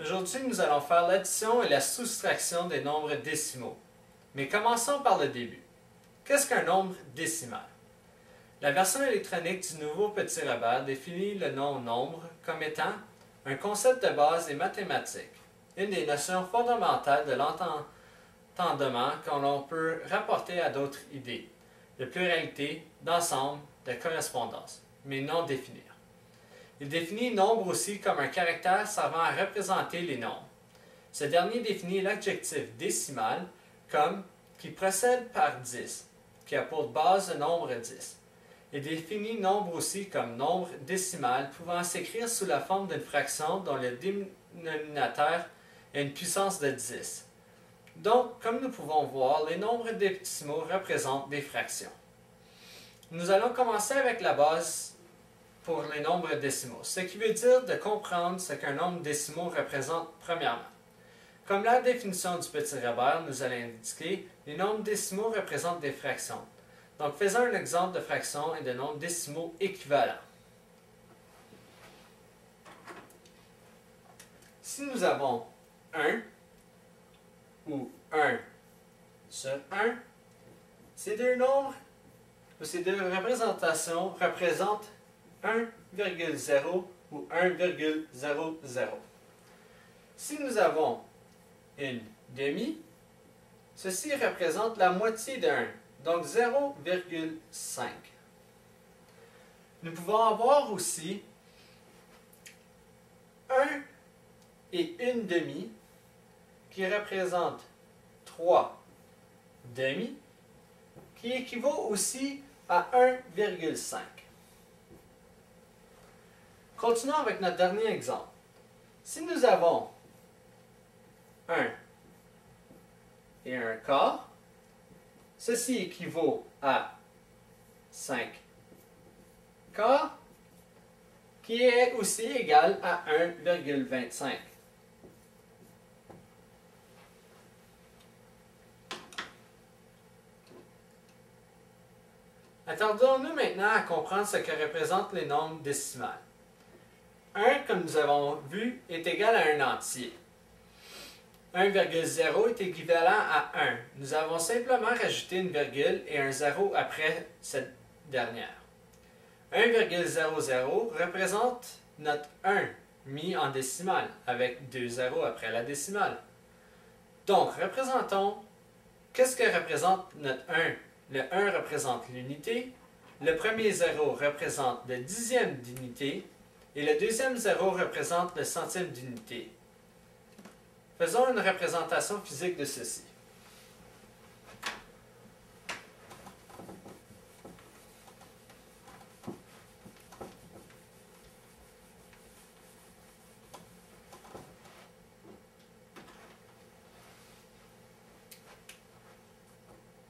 Aujourd'hui, nous allons faire l'addition et la soustraction des nombres décimaux. Mais commençons par le début. Qu'est-ce qu'un nombre décimal? La version électronique du nouveau Petit Robert définit le nom nombre comme étant un concept de base des mathématiques, une des notions fondamentales de l'entendement qu'on peut rapporter à d'autres idées, de pluralité, d'ensemble, de correspondance, mais non définir. Il définit nombre aussi comme un caractère servant à représenter les nombres. Ce dernier définit l'adjectif décimal comme qui procède par 10, qui a pour base le nombre 10. Il définit nombre aussi comme nombre décimal pouvant s'écrire sous la forme d'une fraction dont le dénominateur est une puissance de 10. Donc, comme nous pouvons voir, les nombres décimaux représentent des fractions. Nous allons commencer avec la base pour les nombres décimaux, ce qui veut dire de comprendre ce qu'un nombre décimaux représente premièrement. Comme la définition du Petit Robert nous allait indiquer, les nombres décimaux représentent des fractions. Donc faisons un exemple de fraction et de nombres décimaux équivalents. Si nous avons 1 ou 1 sur 1, ces deux nombres ou ces deux représentations représentent 1,0 ou 1,00. Si nous avons une demi, ceci représente la moitié de 1, donc 0,5. Nous pouvons avoir aussi 1 et une demi qui représente 3 demi, qui équivaut aussi à 1,5. Continuons avec notre dernier exemple. Si nous avons 1 et un quart, ceci équivaut à 5 quarts, qui est aussi égal à 1,25. Attardons-nous maintenant à comprendre ce que représentent les nombres décimaux. 1, comme nous avons vu, est égal à un entier. 1,0 est équivalent à 1. Nous avons simplement rajouté une virgule et un 0 après cette dernière. 1,00 représente notre 1 mis en décimale, avec 2 zéros après la décimale. Donc, représentons, qu'est-ce que représente notre 1? Le 1 représente l'unité, le premier 0 représente le dixième d'unité, et le deuxième 0 représente le centième d'unité. Faisons une représentation physique de ceci.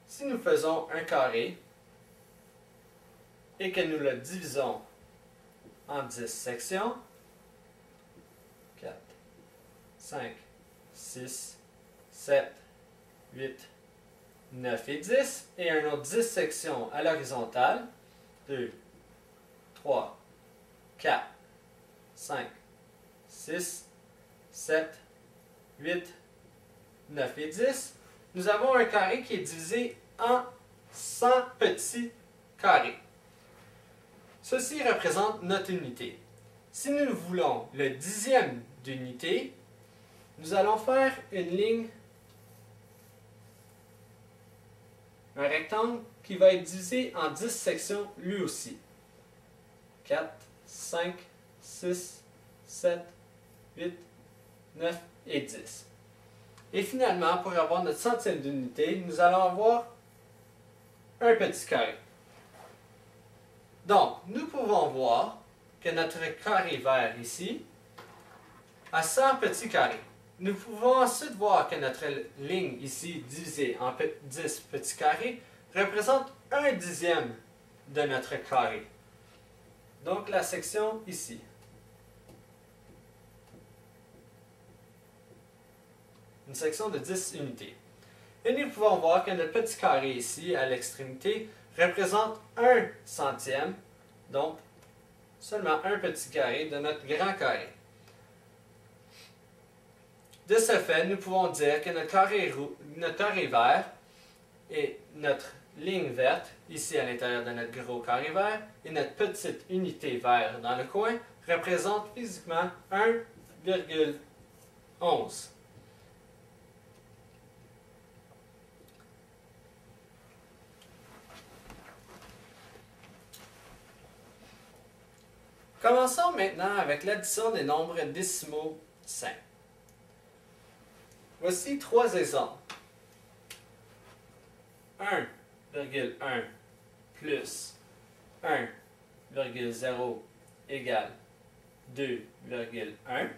Si nous faisons un carré et que nous le divisons en 10 sections, 4, 5, 6, 7, 8, 9 et 10, et un autre 10 sections à l'horizontale, 2, 3, 4, 5, 6, 7, 8, 9 et 10, nous avons un carré qui est divisé en 100 petits carrés. Ceci représente notre unité. Si nous voulons le dixième d'unité, nous allons faire une ligne, un rectangle qui va être divisé en 10 sections lui aussi. 4, 5, 6, 7, 8, 9 et 10. Et finalement, pour avoir notre centième d'unité, nous allons avoir un petit carré. Donc, nous pouvons voir que notre carré vert ici a 100 petits carrés. Nous pouvons ensuite voir que notre ligne ici, divisée en 10 petits carrés, représente un dixième de notre carré. Donc, la section ici. Une section de 10 unités. Et nous pouvons voir que notre petit carré ici, à l'extrémité, représente un centième, donc seulement un petit carré de notre grand carré. De ce fait, nous pouvons dire que notre carré vert et notre ligne verte, ici à l'intérieur de notre gros carré vert, et notre petite unité vert dans le coin, représentent physiquement 1,11. Commençons maintenant avec l'addition des nombres décimaux simples. Voici 3 exemples. 1,1 plus 1,0 égale 2,1.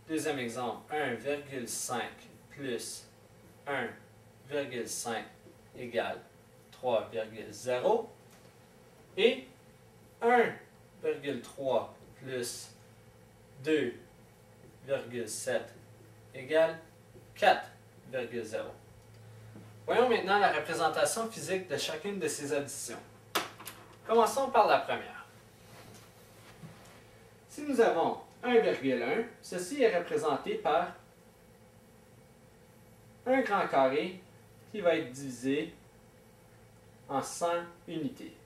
Deuxième exemple, 1,5 plus 1,5 égale 3,0. Et 1,3 plus 2,7 égale 4,0. Voyons maintenant la représentation physique de chacune de ces additions. Commençons par la première. Si nous avons 1,1, ceci est représenté par un grand carré qui va être divisé en 100 unités.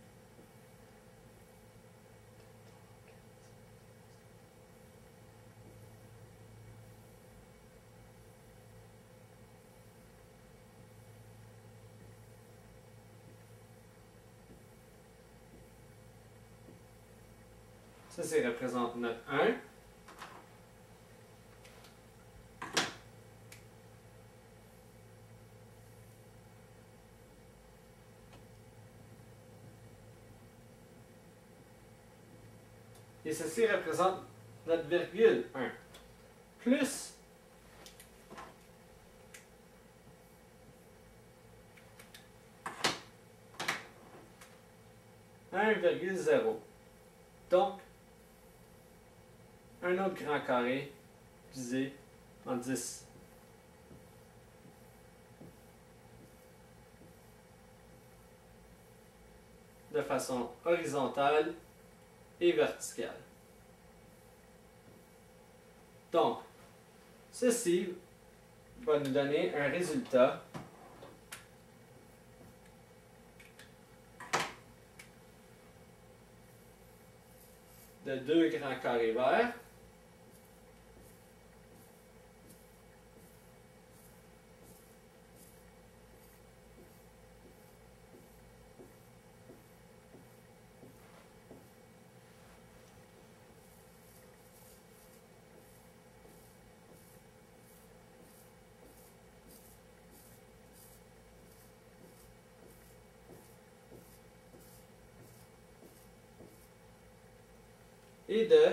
Ceci représente notre 1. Et ceci représente notre virgule 1. Plus un virgule 0. Donc, un autre grand carré divisé en 10. De façon horizontale et verticale. Donc, ceci va nous donner un résultat de 2 grands carrés verts et de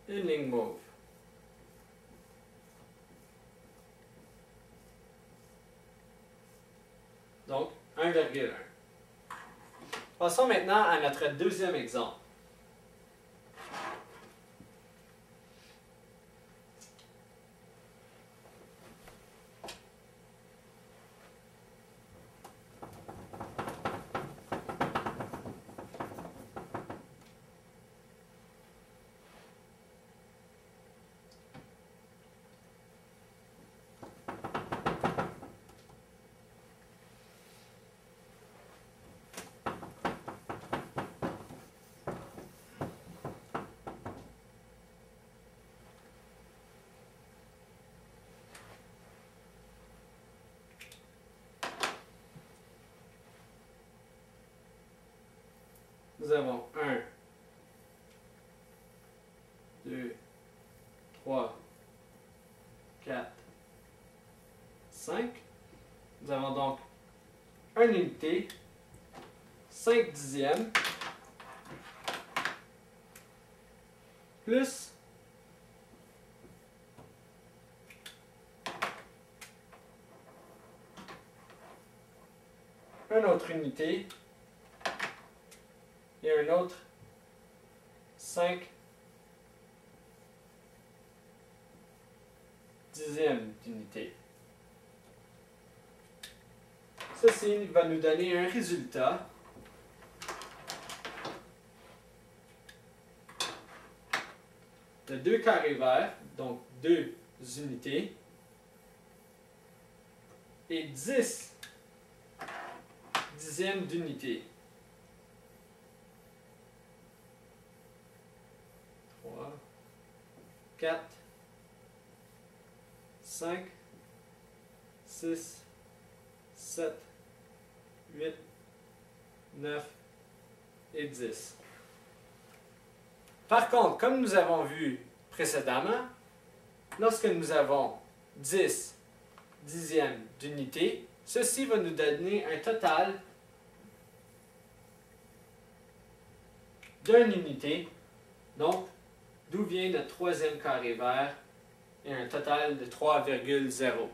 une ligne mauve. Donc, 1,1. Passons maintenant à notre deuxième exemple. Nous avons 1, 2, 3, 4, 5. Nous avons donc une unité, 5 dixièmes, plus une autre unité et un autre 5 dixièmes d'unité. Ceci va nous donner un résultat de 2 carrés verts, donc 2 unités, et 10 dixièmes d'unité. 3, 4, 5, 6, 7, 8, 9 et 10. Par contre, comme nous avons vu précédemment, lorsque nous avons 10 dixièmes d'unité, ceci va nous donner un total d'une unité, donc d'où vient notre troisième carré vert, et un total de 3,0.